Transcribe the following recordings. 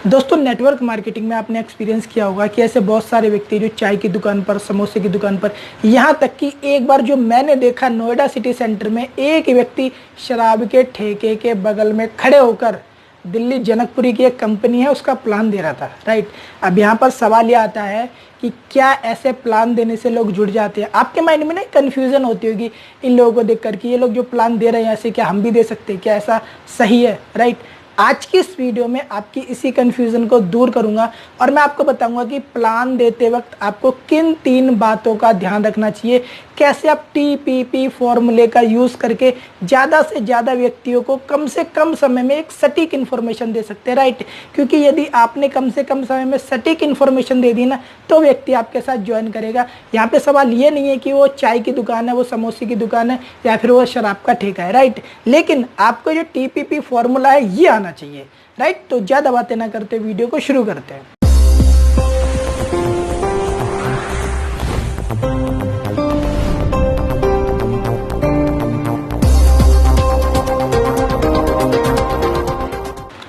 दोस्तों network marketing में आपने एक्सपीरियंस किया होगा कि ऐसे बहुत सारे व्यक्ति जो चाय की दुकान पर, समोसे की दुकान पर, यहाँ तक कि एक बार जो मैंने देखा नोएडा सिटी सेंटर में एक व्यक्ति शराब के ठेके के बगल में खड़े होकर दिल्ली जनकपुरी की एक कंपनी है उसका प्लान दे रहा था। राइट, अब यहाँ पर सवाल यह आता है कि क्या ऐसे प्लान देने से लोग जुड़ जाते हैं। आपके माइंड में ना कन्फ्यूजन होती होगी इन लोगों को देखकर कि ये लोग जो प्लान दे रहे हैं ऐसे क्या हम भी दे सकते हैं, क्या ऐसा सही है। राइट, आज की इस वीडियो में आपकी इसी कन्फ्यूज़न को दूर करूंगा और मैं आपको बताऊंगा कि प्लान देते वक्त आपको किन 3 बातों का ध्यान रखना चाहिए, कैसे आप TPP फॉर्मूले का यूज़ करके ज़्यादा से ज़्यादा व्यक्तियों को कम से कम समय में एक सटीक इन्फॉर्मेशन दे सकते हैं। राइट, क्योंकि यदि आपने कम से कम समय में सटीक इन्फॉर्मेशन दे दी ना तो व्यक्ति आपके साथ ज्वाइन करेगा। यहाँ पे सवाल ये नहीं है कि वो चाय की दुकान है, वो समोसे की दुकान है या फिर वो शराब का ठेका है। राइट, लेकिन आपको जो TPP फॉर्मूला है ये आना चाहिए। राइट, तो ज़्यादा बातें ना करते वीडियो को शुरू करते हैं।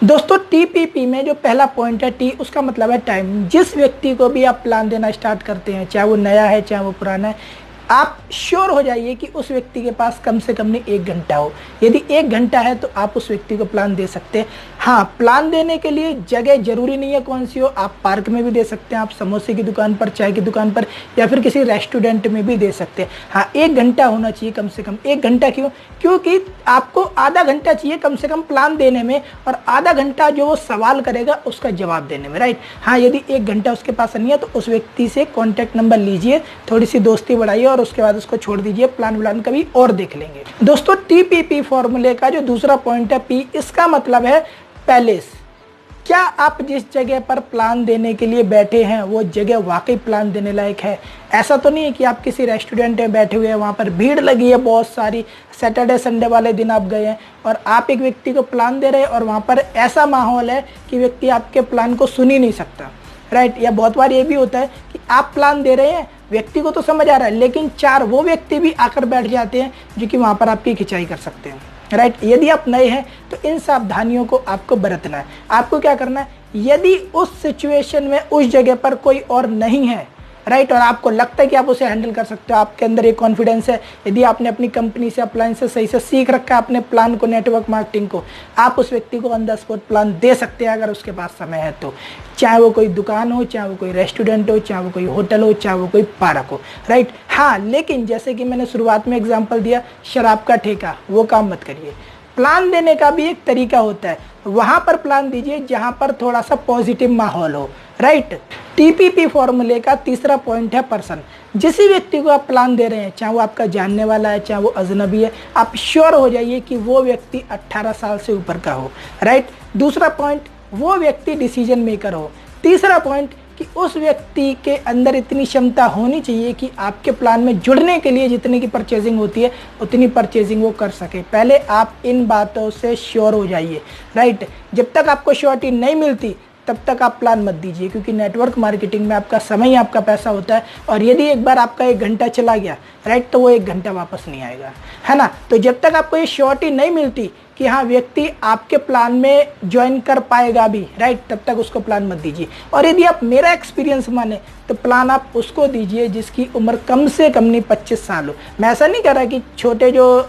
दोस्तों TPP में जो पहला पॉइंट है T, उसका मतलब है टाइम। जिस व्यक्ति को भी आप प्लान देना स्टार्ट करते हैं, चाहे वो नया है चाहे वो पुराना है, आप श्योर हो जाइए कि उस व्यक्ति के पास कम से कम नहीं 1 घंटा हो। यदि 1 घंटा है तो आप उस व्यक्ति को प्लान दे सकते हैं। हाँ, प्लान देने के लिए जगह जरूरी नहीं है कौन सी हो, आप पार्क में भी दे सकते हैं, आप समोसे की दुकान पर, चाय की दुकान पर या फिर किसी रेस्टोरेंट में भी दे सकते हैं। हाँ, 1 घंटा होना चाहिए कम से कम। 1 घंटा क्यों? क्योंकि आपको आधा घंटा चाहिए कम से कम प्लान देने में और आधा घंटा जो वो सवाल करेगा उसका जवाब देने में। राइट, हाँ, यदि 1 घंटा उसके पास नहीं है तो उस व्यक्ति से कॉन्टैक्ट नंबर लीजिए, थोड़ी सी दोस्ती बढ़ाइए और उसके बाद उसको छोड़ दीजिए। प्लान कभी और देख लेंगे। दोस्तों TPP फॉर्मूले का जो दूसरा पॉइंट है P, इसका मतलब है पैलेस। क्या आप जिस जगह पर प्लान देने के लिए बैठे हैं वो जगह वाकई प्लान देने लायक है? ऐसा तो नहीं है कि आप किसी रेस्टोरेंट में बैठे हुए हैं, वहाँ पर भीड़ लगी है बहुत सारी, सैटरडे संडे वाले दिन आप गए हैं और आप एक व्यक्ति को प्लान दे रहे हैं और वहाँ पर ऐसा माहौल है कि व्यक्ति आपके प्लान को सुन ही नहीं सकता। राइट, या बहुत बार ये भी होता है कि आप प्लान दे रहे हैं, व्यक्ति को तो समझ आ रहा है लेकिन 4 वो व्यक्ति भी आकर बैठ जाते हैं जो कि वहाँ पर आपकी खिंचाई कर सकते हैं। राइट, यदि आप नए हैं तो इन सावधानियों को आपको बरतना है। आपको क्या करना है, यदि उस सिचुएशन में उस जगह पर कोई और नहीं है, राइट, और आपको लगता है कि आप उसे हैंडल कर सकते हो, आपके अंदर एक कॉन्फिडेंस है, यदि आपने अपनी कंपनी से, अपलाइन से सही से सीख रखा है अपने प्लान को, नेटवर्क मार्केटिंग को, आप उस व्यक्ति को ऑन द स्पॉट प्लान दे सकते हैं अगर उसके पास समय है तो। चाहे वो कोई दुकान हो, चाहे वो कोई रेस्टोरेंट हो, चाहे वो कोई होटल हो, चाहे वो कोई पार्क हो। राइट, हाँ, लेकिन जैसे कि मैंने शुरुआत में एग्जाम्पल दिया शराब का ठेका, वो काम मत करिए। प्लान देने का भी एक तरीका होता है, वहाँ पर प्लान दीजिए जहाँ पर थोड़ा सा पॉजिटिव माहौल हो। राइट, TPP फॉर्मूले का तीसरा पॉइंट है पर्सन। जिस व्यक्ति को आप प्लान दे रहे हैं, चाहे वो आपका जानने वाला है चाहे वो अजनबी है, आप श्योर हो जाइए कि वो व्यक्ति 18 साल से ऊपर का हो। राइट, दूसरा पॉइंट, वो व्यक्ति डिसीजन मेकर हो। तीसरा पॉइंट कि उस व्यक्ति के अंदर इतनी क्षमता होनी चाहिए कि आपके प्लान में जुड़ने के लिए जितने की परचेजिंग होती है उतनी परचेजिंग वो कर सके। पहले आप इन बातों से श्योर हो जाइए। राइट, जब तक आपको श्योरिटी नहीं मिलती तब तक आप प्लान मत दीजिए, क्योंकि नेटवर्क मार्केटिंग में आपका समय ही आपका पैसा होता है और यदि एक बार आपका 1 घंटा चला गया, राइट, तो वो 1 घंटा वापस नहीं आएगा, है ना। तो जब तक आपको ये श्योरिटी नहीं मिलती कि हाँ व्यक्ति आपके प्लान में ज्वाइन कर पाएगा भी, राइट, तब तक उसको प्लान मत दीजिए। और यदि आप मेरा एक्सपीरियंस माने तो प्लान आप उसको दीजिए जिसकी उम्र कम से कम नहीं 25 साल हो। मैं ऐसा नहीं कह रहा कि छोटे जो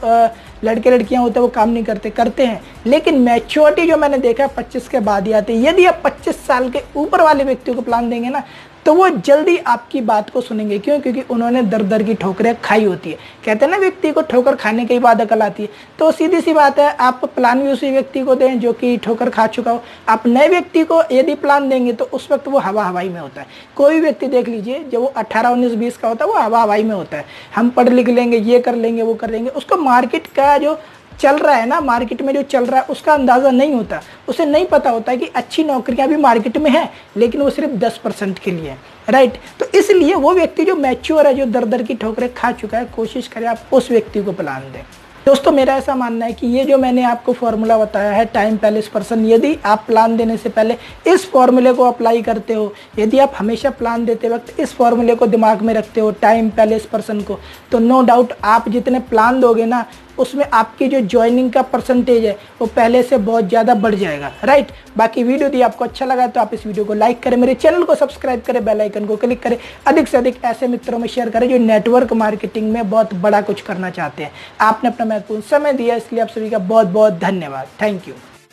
लड़के लड़कियां होते हैं वो काम नहीं करते हैं, लेकिन मैच्योरिटी जो मैंने देखा है 25 के बाद ही आती है। यदि आप 25 साल के ऊपर वाले व्यक्तियों को प्लान देंगे ना तो वो जल्दी आपकी बात को सुनेंगे। क्यों? क्योंकि उन्होंने दर दर की ठोकरें खाई होती है। कहते हैं ना व्यक्ति को ठोकर खाने के बाद अकल आती है, तो सीधी सी बात है आप प्लान भी उसी व्यक्ति को दें जो कि ठोकर खा चुका हो। आप नए व्यक्ति को यदि प्लान देंगे तो उस वक्त वो हवा हवाई में होता है। कोई भी व्यक्ति देख लीजिए जब वो 18, 19, 20 का होता है वो हवा हवाई में होता है। हम पढ़ लिख लेंगे, ये कर लेंगे, वो कर लेंगे, उसको मार्केट का जो चल रहा है ना, मार्केट में जो चल रहा है उसका अंदाज़ा नहीं होता। उसे नहीं पता होता है कि अच्छी नौकरियां भी मार्केट में हैं लेकिन वो सिर्फ 10% के लिए है। राइट, तो इसलिए वो व्यक्ति जो मैच्योर है, जो दर दर की ठोकरें खा चुका है, कोशिश करें आप उस व्यक्ति को प्लान दें। दोस्तों मेरा ऐसा मानना है कि ये जो मैंने आपको फॉर्मूला बताया है टाइम, पैलेस, पर्सन, यदि आप प्लान देने से पहले इस फॉर्मूले को अप्लाई करते हो, यदि आप हमेशा प्लान देते वक्त इस फॉर्मूले को दिमाग में रखते हो, टाइम, पैलेस, पर्सन को, तो नो डाउट आप जितने प्लान दोगे ना उसमें आपकी जो ज्वाइनिंग का परसेंटेज है वो पहले से बहुत ज़्यादा बढ़ जाएगा, राइट। बाकी वीडियो यदि आपको अच्छा लगा तो आप इस वीडियो को लाइक करें, मेरे चैनल को सब्सक्राइब करें, बेल आइकन को क्लिक करें, अधिक से अधिक ऐसे मित्रों में शेयर करें जो नेटवर्क मार्केटिंग में बहुत बड़ा कुछ करना चाहते हैं। आपने अपना महत्वपूर्ण समय दिया, इसलिए आप सभी का बहुत बहुत धन्यवाद। Thank you.